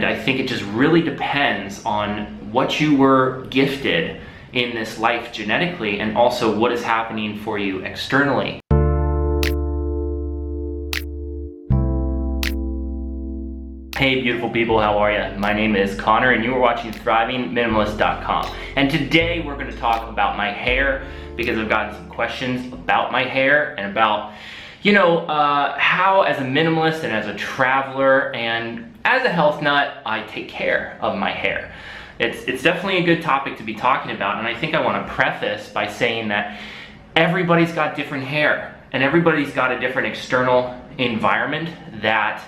And I think it just really depends on what you were gifted in this life genetically, and also what is happening for you externally. Hey beautiful people, how are you? My name is Connor and you are watching ThrivingMinimalist.com. And today we're going to talk about my hair, because I've gotten some questions about my hair and about, how as a minimalist and as a traveler and as a health nut, I take care of my hair. It's definitely a good topic to be talking about, and I think I want to preface by saying that everybody's got different hair and everybody's got a different external environment that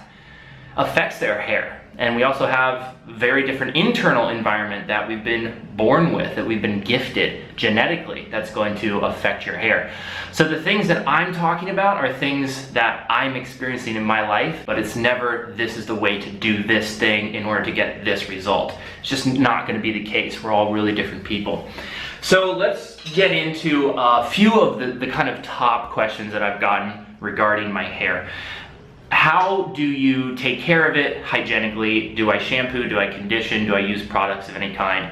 affects their hair. And we also have very different internal environment that we've been born with, that we've been gifted genetically, that's going to affect your hair. So the things that I'm talking about are things that I'm experiencing in my life, but it's never this is the way to do this thing in order to get this result. It's just not going to be the case. We're all really different people. So let's get into a few of the kind of top questions that I've gotten regarding my hair. How do you take care of it hygienically? Do I shampoo? Do I condition? Do I use products of any kind?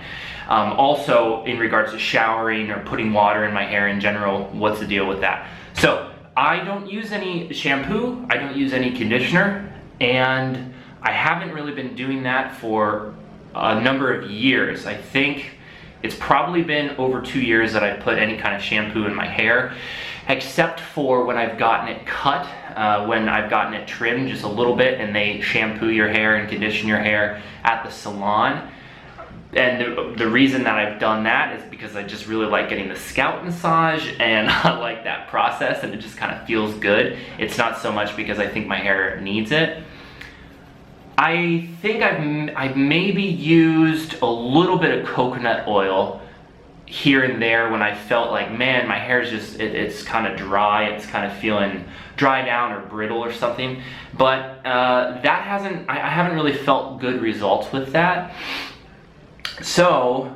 Also, in regards to showering or putting water in my hair in general, what's the deal with that? So, I don't use any shampoo, I don't use any conditioner, and I haven't really been doing that for a number of years. I think it's probably been over 2 years that I've put any kind of shampoo in my hair, except for when I've gotten it cut, when I've gotten it trimmed just a little bit, and they shampoo your hair and condition your hair at the salon. And the reason that I've done that is because I just really like getting the scalp massage, and I like that process, and it just kind of feels good. It's not so much because I think my hair needs it. I think I've maybe used a little bit of coconut oil here and there when I felt like, man, my hair's just, it's kind of dry, it's kind of feeling dried out or brittle or something. But I haven't really felt good results with that. So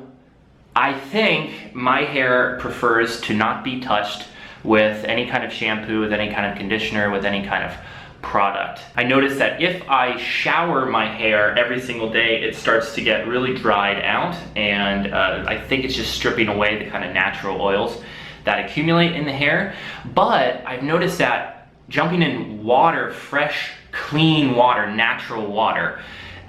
I think my hair prefers to not be touched with any kind of shampoo, with any kind of conditioner, with any kind of product. I noticed that if I shower my hair every single day, it starts to get really dried out, and I think it's just stripping away the kind of natural oils that accumulate in the hair. But I've noticed that jumping in water, fresh, clean water, natural water,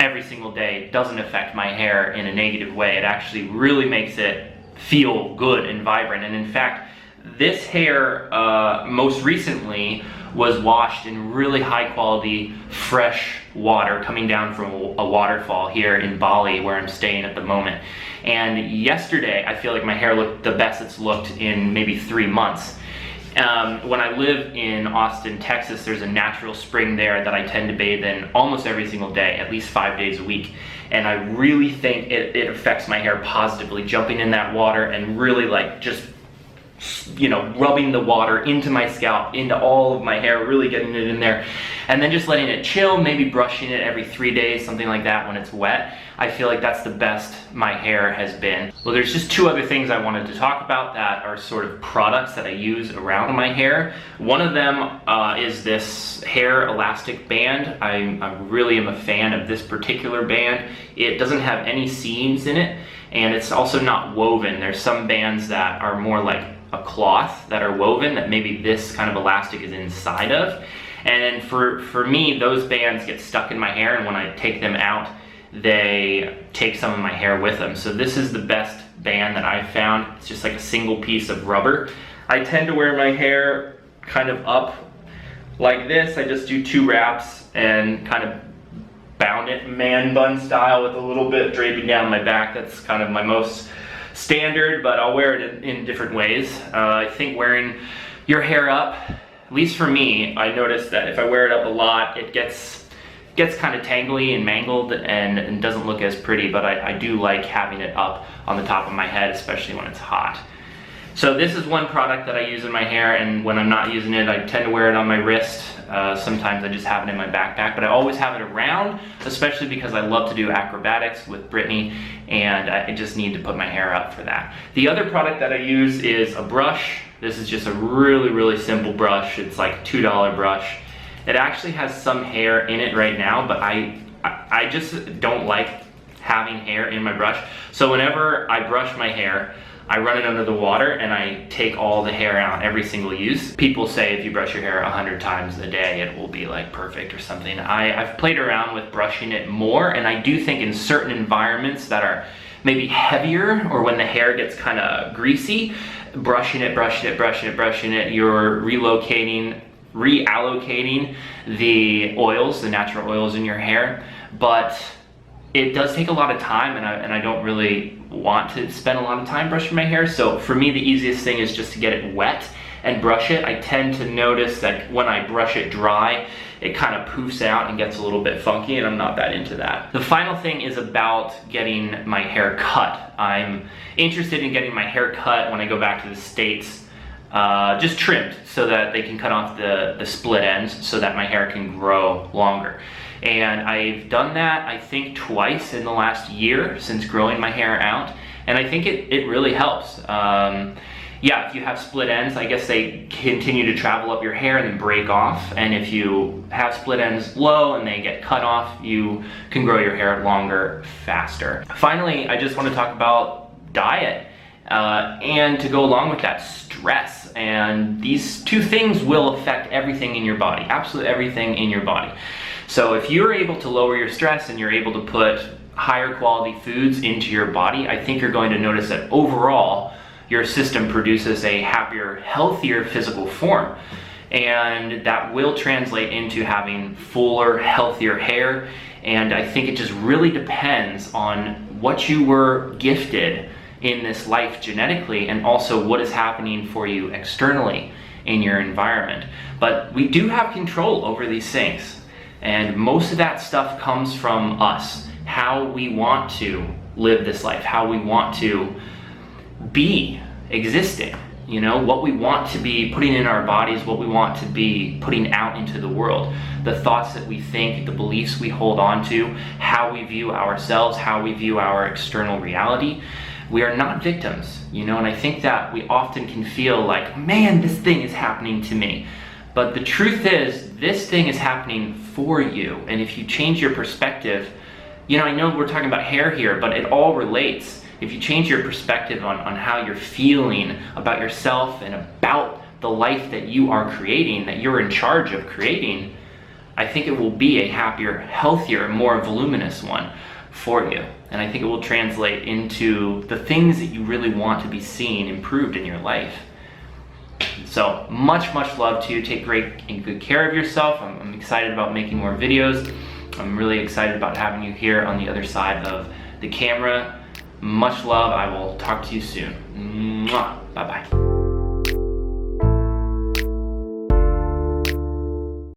every single day doesn't affect my hair in a negative way. It actually really makes it feel good and vibrant. And in fact, this hair most recently was washed in really high quality fresh water coming down from a waterfall here in Bali, where I'm staying at the moment. And yesterday I feel like my hair looked the best it's looked in maybe 3 months. When I live in Austin, Texas, there's a natural spring there that I tend to bathe in almost every single day, at least 5 days a week. And I really think it affects my hair positively, jumping in that water and really like just rubbing the water into my scalp, into all of my hair, really getting it in there, and then just letting it chill, maybe brushing it every 3 days, something like that when it's wet. I feel like that's the best my hair has been. Well, there's just 2 other things I wanted to talk about that are sort of products that I use around my hair. One of them is this hair elastic band. I really am a fan of this particular band. It doesn't have any seams in it, and it's also not woven. There's some bands that are more like a cloth that are woven, that maybe this kind of elastic is inside of. And for me, those bands get stuck in my hair, and when I take them out, they take some of my hair with them. So this is the best band that I've found. It's just like a single piece of rubber. I tend to wear my hair kind of up like this. I just do 2 wraps and kind of bound it man bun style with a little bit draping down my back. That's kind of my most standard, but I'll wear it in different ways. I think wearing your hair up, at least for me, I noticed that if I wear it up a lot, it gets kind of tangly and mangled and doesn't look as pretty, but I do like having it up on the top of my head, especially when it's hot. So this is one product that I use in my hair, and when I'm not using it, I tend to wear it on my wrist. Sometimes I just have it in my backpack, but I always have it around, especially because I love to do acrobatics with Brittany, and I just need to put my hair up for that. The other product that I use is a brush. This is just a really, really simple brush. It's like a $2 brush. It actually has some hair in it right now, but I I just don't like having hair in my brush. So whenever I brush my hair, I run it under the water and I take all the hair out every single use. People say if you brush your hair 100 times a day, it will be like perfect or something. I've played around with brushing it more, and I do think in certain environments that are maybe heavier, or when the hair gets kind of greasy, brushing it, you're reallocating the oils, the natural oils in your hair. But it does take a lot of time, and I don't really want to spend a lot of time brushing my hair. So for me, the easiest thing is just to get it wet and brush it. I tend to notice that when I brush it dry, it kind of poofs out and gets a little bit funky, and I'm not that into that. The final thing is about getting my hair cut. I'm interested in getting my hair cut when I go back to the States, just trimmed so that they can cut off the split ends so that my hair can grow longer. And I've done that, I think, twice in the last year since growing my hair out, and I think it really helps. Yeah, if you have split ends, I guess they continue to travel up your hair and then break off, and if you have split ends low and they get cut off, you can grow your hair longer, faster. Finally, I just want to talk about diet, and to go along with that, stress. And these two things will affect everything in your body, absolutely everything in your body. So if you're able to lower your stress and you're able to put higher quality foods into your body, I think you're going to notice that overall your system produces a happier, healthier physical form. And that will translate into having fuller, healthier hair. And I think it just really depends on what you were gifted in this life genetically, and also what is happening for you externally in your environment. But we do have control over these things. And most of that stuff comes from us, how we want to live this life, how we want to be existing, you know, what we want to be putting in our bodies, what we want to be putting out into the world, the thoughts that we think, the beliefs we hold on to, how we view ourselves, how we view our external reality. We are not victims, you know, and I think that we often can feel like, man, this thing is happening to me. But the truth is, this thing is happening for you. And if you change your perspective, you know, I know we're talking about hair here, but it all relates. If you change your perspective on how you're feeling about yourself and about the life that you are creating, that you're in charge of creating, I think it will be a happier, healthier, more voluminous one for you. And I think it will translate into the things that you really want to be seeing improved in your life. So much love to you. Take great and good care of yourself. I'm excited about making more videos. I'm really excited about having you here on the other side of the camera. Much love. I will talk to you soon. Mwah. Bye-bye.